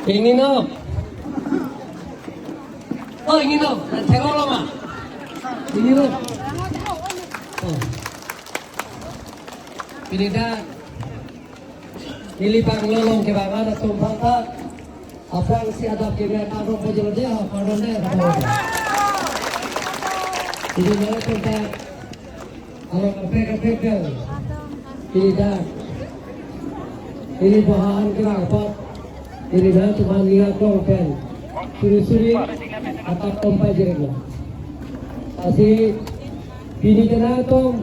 Ini no. Oh ini no. Tengok lama. Ini no. Oh. Ini dah. Nilipang lolong ke bawah atau bangka. Apa yang si ada kira karo pojol dia, karo dia. Ini mana tempat kalau kafe. Ini dah. Ini bahan kira apa? Ini dah cuma lihat pen. Suri atau kompai jeruk. Asih ini kena tu.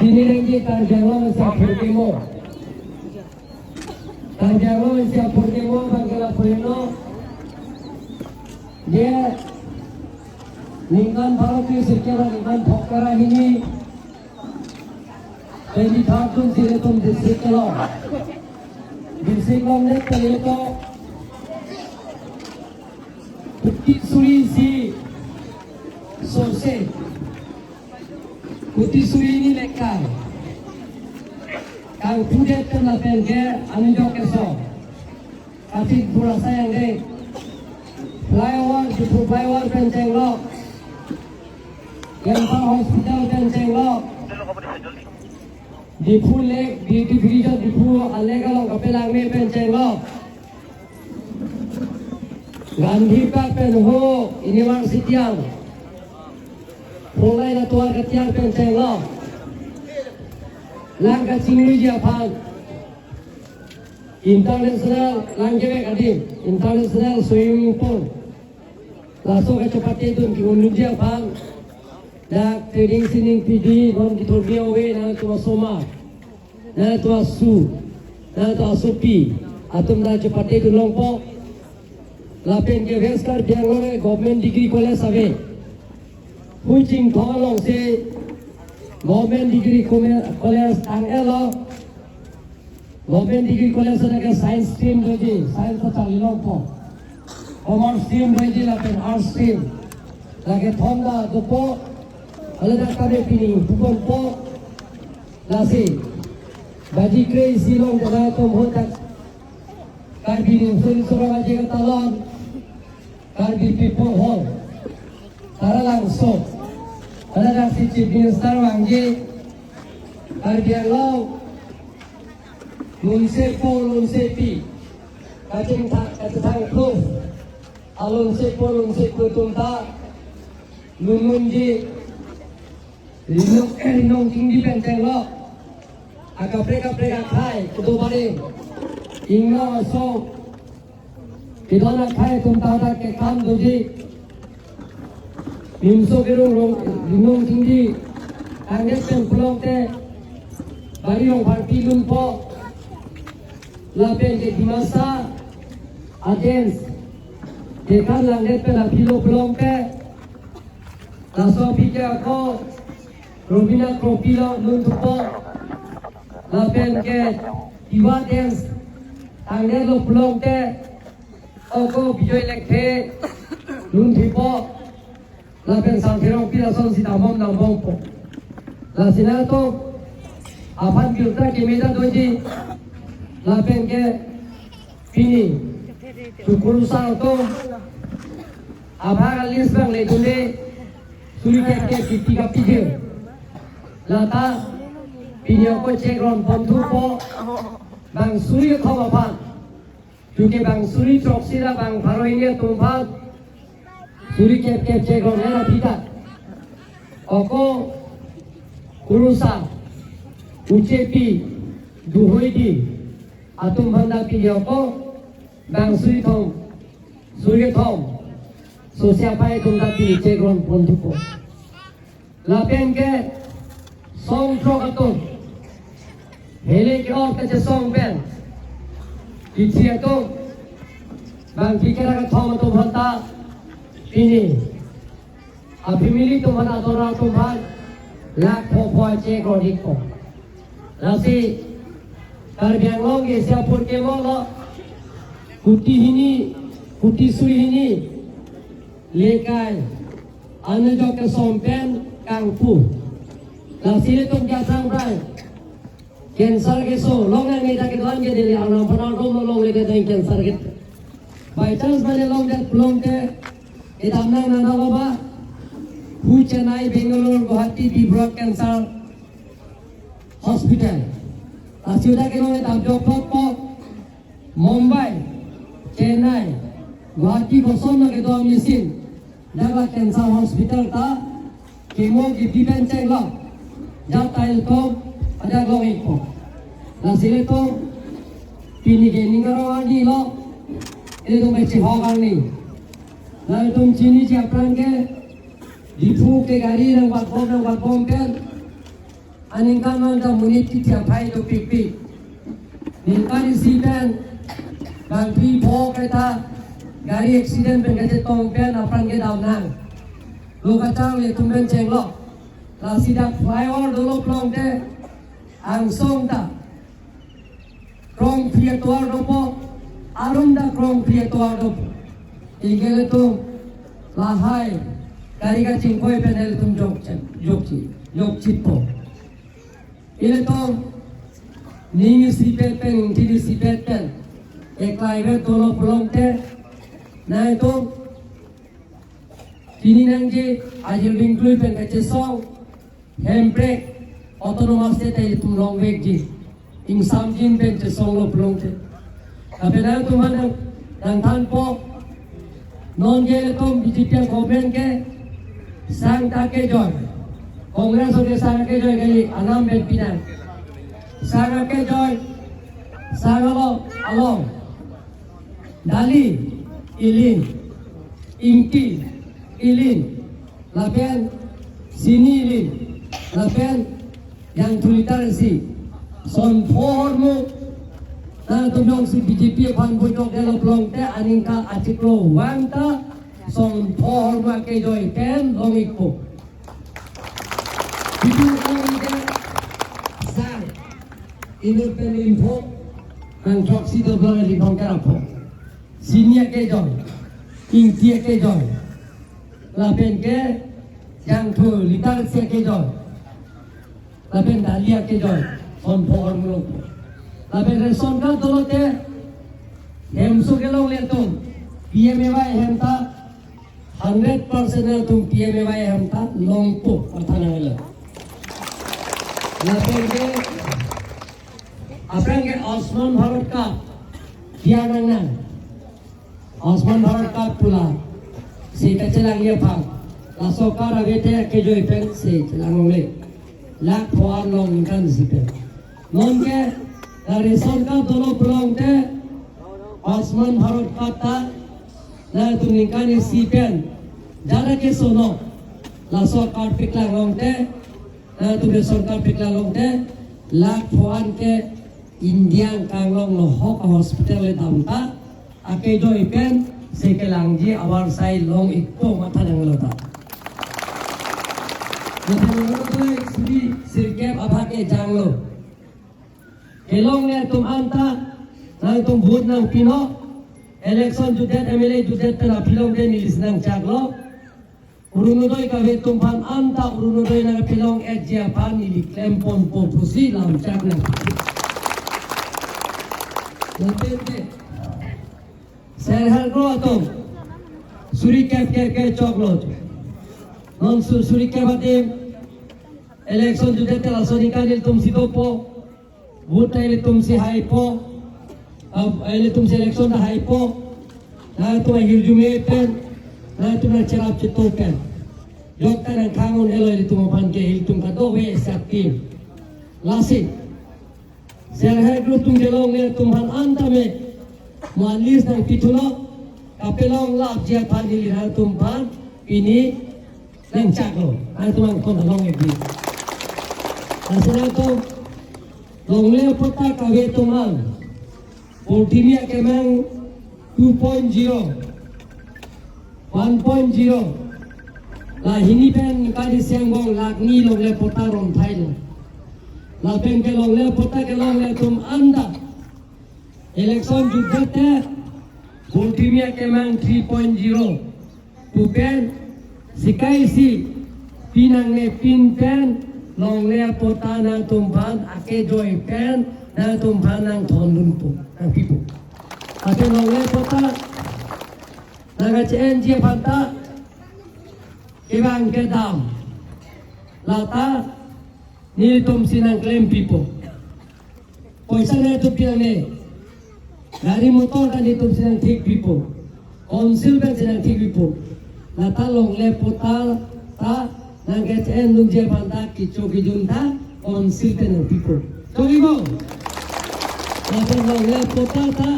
Ini lagi karjawan siapa demo. Karjawan siapa demo bangkala perino. Dia Ningan Bharati secara Ningan Bhokara ini. Jadi tahun sini tu disiklo. Disiklo ni terleto. Kuti suri si sose. Kuti suri ini lekar. Kau punya tenaga ke anjok keso. Kasih burasa yang deh. Flyover penceng lok. Yang hospital penceng lok. Di full leg, di gereja di full alek kalau kapelang ni penceng lok. Gandhi Park penho university yang. Mulai na tuar ketiar penceng lok. Langkah cingri Japan. International langkah kadim. International swimming pool. Langsung ke cepat itu di Japan. Dak trading sining PD non kita giveaway na tua soma. Na tua su. Na tua supi. Atum dah cepat itu longpo. Lapen ke Western Bangalore Government Degree College sabe. Kucing tolong se Government Degree College angelo. Government Degree College ada science stream lagi, science cari longpo. Commerce stream lagi lapen arts stream. Lagi thonda dopo. Kalau dah kade pini, bukan po. Lasi. Baji kray silong dah tu mohon Karbi ni suri baji katalon. Karbi people hall. Tara langsung. Kalau dah si chief minister wangji. Karbi long. Lunse pi. Kacing tang proof. Alunse tunta. Lununji. Rinong tinggi penceng lo. Preka khai. Kutu baring. Inga so. Kita nak khai tunta ada ke kam doji. Nimso gerung rinong tinggi. Angget pen pulang te. Bari rong parti lumpo. Lapen ke dimasa. Agents. Dekan langget pen apilo pulang te. Laso pikir aku. Robina Kropila Nuntupo Lapen ke Iwa Dance Tangga lo pelong ke Oko Bijoy Lekhe Nuntupo Lapen Sangkerong Pila Son Sitamom Nambong Po Lasina to Apan Bilta Kemeda Doji Lapen ke Pini Sukurusa to Abhar Alis Bang Letune Suri ke Kitika Pijil Lata pinyo ko cek ron pontu po bang suri ko pan juga bang suri troksira bang paro ini tumpat suri kep cek ron era pita oko kurusa ucepi duhoidi atum banda pinyo ko bang suri tom so siapa itu tapi cek ron pontu po lapen ke Song trok atun, hele ke or kaca song ben, isi atun, bang pikir agak thom atun banta, ini, api mili tu mana tora atun ban, lak pokok cek rodiko, nasi, karbiang long ke siapur ke molo, kuti suri ini, lekai, anu jok ke song ben, kangpu. Nasi itu jasang bay, cancer ke so long nang neta ke doan ke dili anam panal rom long le ke dai cancer ke by chance mane long det long ke edam nang na baba hu Chennai Bangalore Guwahati Dibruck cancer hospital asyuda ke long edam jok po Mumbai Chennai Guwahati Gosona ke doan misin daga cancer hospital ta kemo ki dipen cheng lo jatail ko ada going po nasile to pini ke ningaro agi lo ini to bechi hogang ni na tum chini ji apran ke dipu ke gari nang wat bom pen aning kan man ta munit ti tia phai to pik pik nin kan si pen bang pi pho ke ta gari accident pen ke tong pen apran ke daw nang lo ka chang le tum ben cheng lo la sida flyover dolo plong te ang song ta krong pria tuar dopo arum da krong pria tuar dopo ingele tu lahai kari ka chingkoi penel tum jok chipo ile to ning sipet pen tidi sipet pen eklai ve dolo plong te nai to tini nangje ajil bingklui pen ka chesong handbrake autonomous te tai tum long weg ji ing sam jin pen che song lo plong te ape na tu man dang than po non ge le tom digital government ke sang ta ke joy congress ke sang ke joy gali anam ben pinan sang ke joy sang along dali ilin ingti ilin lapen sini ilin lapen yang tulitar si son formu na tumong si BJP pan bujok delo plong te aningka atiklo wanta son formu ke joy pen longikpo bidu kami ke sang ini pen info ang choksi do blong di bangkara po sinia ke joy ingtia ke joy lapen ke yang tulitar si ke joy lapen dalia ke joy son formu lapen reson ka dolote hemsu ke long letum PMAY hemta 100% tum PMAY hemta longpo athana hela lapen ke apran ke Osman Bharat ka dianangan Osman Bharat ka pula se ka chelang ye phang la sokar avete ke joy pen se chelang le lakh फवार लोग इनका नसीबे नॉन के रेशन का दोनों प्रोग्राम थे आसमान भारत का था ना तुम इनका नसीबेन ज़्यादा के सोनो लासो कार्ड पिकला लोग थे ना तुम रेशन कार्ड पिकला लोग थे लाख फवार के इंडिया का लोग नो हॉक हॉस्पिटल ले दामता आके जो इपेन से के लांजी आवार साइ लोग इको माथा जंगल था Sudi sirkep abake janglo kelong le tum anta nang tum bhut nang pino election judet MLA judet na pilong de nilis nang chaglo urunodoi ka ve tum pan anta urunodoi na pilong ejia pan ni klempon po pusi lam chag nang notete serhal gro atom suri kep ke choklo non suri ke bade election judet la sonikal tum si topo vote ile tum si haipo ab ile tum si election da haipo na tu hirjume pen na tu na cerap cito pen jok tan kangon elo ile tum pan ke il tum ka do we saktim lasi serhe group tum gelong le tum han anta me malis na pitulo kapelong la dia pan ile ha tum pan ini nang chaklo ai tu mang kon long e asal tu longle pota kage tumal ultimia kemang 2.0 1.0 la hini pen kali sianggong lagni longle pota rom thailo la pen ke longle pota ke longle tum anda election juddete ultimia kemang 3.0 tu pen sikai si pinang ne pin pen long le pota nang tumpan ake joy pen nang tumpan nang thon lunpu nang pipu ate long le pota nang chen je phanta ibang ke dam lata ni tum sinang claim pipu poisa ne tu piane gari motor kan itu sinang tik pipu konsil kan sinang tik pipu lata long le pota ta nang KCN nung je panta kicho kijunta konsil ten pipo togi mo lata long le pota ta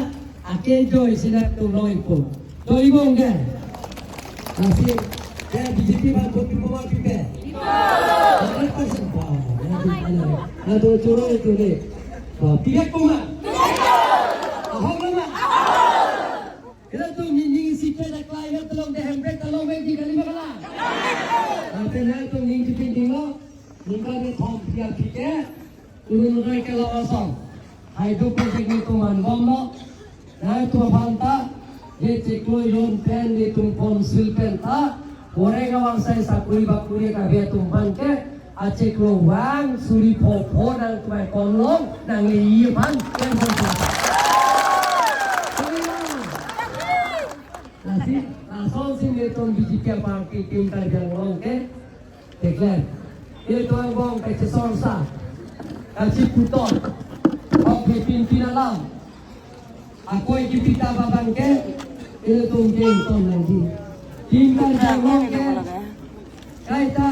ake joy sila tu loy po togi mo nge nasi ya BJP ba ko pipo ba pipe pipo na to choro itu ne pipe ko ma ahong ma kita tu nying sipe da klai na tolong de hembre tolong me di kali ba ate na to ning ti ping lo ning ka ni thom pia pike urun roi ke lo asong hai do project ni to man bom lo na to phanta ye cheklo yon pen ni tum konsil pen ta ore ga wang sai sakuri bakuri ka be tum ban ke a cheklo wang suri pho pho nang tu mai kon long nang li pan pen pon ta nasi asal sin ni tum BJP party tim ta jang long ke declare itu ang bong kay Cesorsa kasi puton o pimpinan lang ako'y kipita babangke itu tungging ton lagi tinggal jangan ke kaita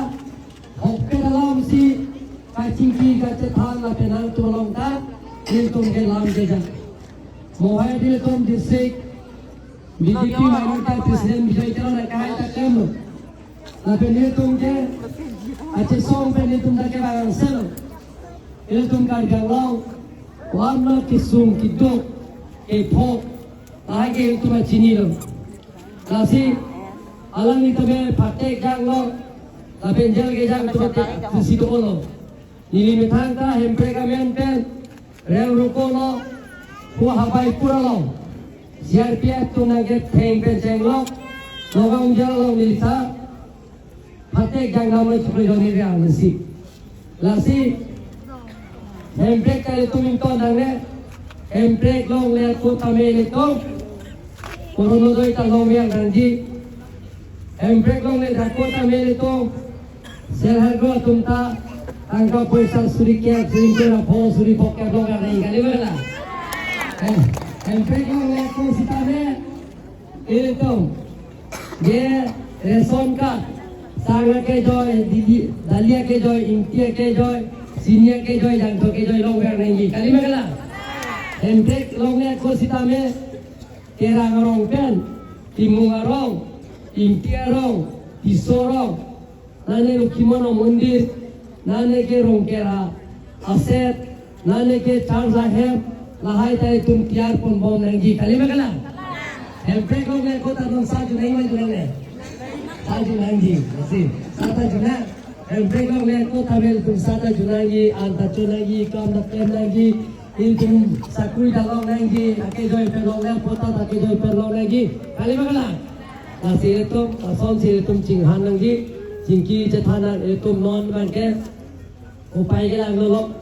oke dalam si kacingki kacetan la penang tolong ta itu tungging lam jeja mohai di tom distrik BJP minority presiden Bijay Jalan kaita kemo la penitungke ache song pe ni tum da ke bang sel il tum kar gang long wan ma kisung kidok e pho ai ke tum chini lo nasi alang ni tabe phate gang lo la ben jel ke jang tum te si to lo ni li mithang ta hempe ka men pen rel ruko lo ko habai pura lo CRPF tu na ge theng pen jeng lo logong jel lo ni sa hati gang namanya seperti ini dia nasi, nasi, emprek kali tu minta nangnya, emprek long lihat kota melito, koruno doi tak long yang ganji, emprek long lihat kota melito, seharga tunta, angka poisa suri kia, suri kira po, suri pokya long ada yang kali mana, emprek long lihat kota sitane, itu, dia reson card. Sanga ke joy, didi, dalia ke joy, intia ke joy, senior ke joy, jangto ke joy long yang nengi. Kali mana? Emprek long lihat ko sita me, kera ngarong pen, timu ngarong, intia rong, tisorong, nane lukimono mundir, nane ke rong kera, aset, nane ke Charzahem, lahai tay tum tiar pun bom nengi. Kali mana? Emprek long lihat ko tanong sa junai mai junai. Satu lagi, masih satu juna. Emprek long lihat ko tabel tum satu junagi, anta junagi, kam nakem lagi, iltum sakui dalong lagi, ake joy pelong lihat pota, ake joy pelong lagi. Kali mana? Masih itu, asal si iltum cinghan lagi, cingki cetanan iltum non bangke, upai ke lang lolo,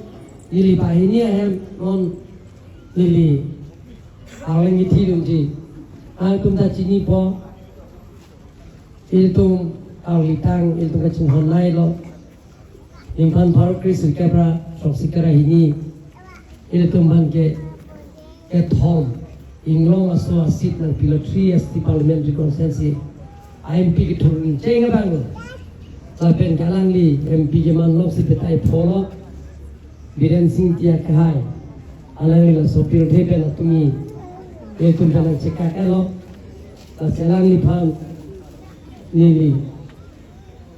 lili bahini ahem non lili, awang iti lumji, iltum ta cini po. Iltum awitang iltum kacung honai lo impan parok krisir kebra soksikara ini iltum bangke ethom inglong aso asit nang pilotri asti parliamentary consensi IMP ki thurun chenga bang sapen galang li MP jaman lok sipetai polo Biren Singh tia kahai alang la sopir thepen atumi iltum banang cekak elo selang li phan Nili,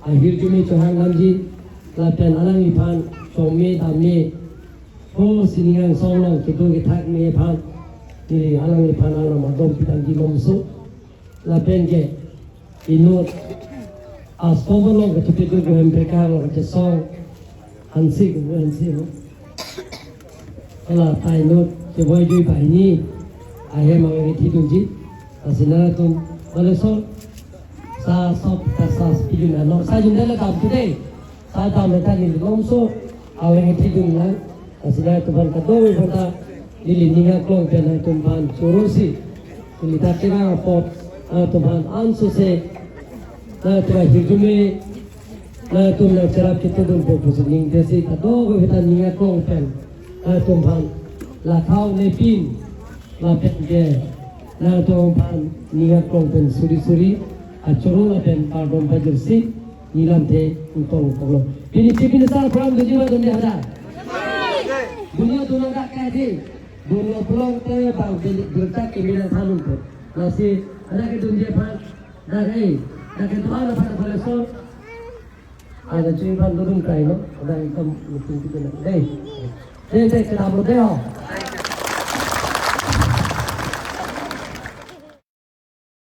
akhir cumi cohang namji, latihan alang ipan, some dami, ho siningang solong kita kita me pan, nili alang ipan alang madom pitang di momso, latihan ke inut, asobolo kita pikir gue mereka lo kita song, hansi no, kalau tay inut, kita jui pa ini, akhir mengenai tidunji, asinara tum, kalau so sa sop ta sa spilun ano sa junda la tam today tata mereka ni lomso awalnya tidung lang asal Tuhan kadoi pada nilininga klong pena Tuhan surusi nilita kira pot Tuhan ansu se na Tuhan hidume na Tuhan cerap kita dum popus ning desi kadoi kita ninga klong pen Tuhan la thau ne pin la pen je na Tuhan ninga klong pen suri acuru la pen pardon bajursi nilam the utong kolo ini cipin sal pulang dunia dunia ada dunia dunia tak kaya dunia pulang te bang bertak kemilan thanun pun nasi ada ke dunia pan dari ada ke tuan apa boleh sol ada cuy pan durung kai no ada ikam musim kita deh kita boleh deh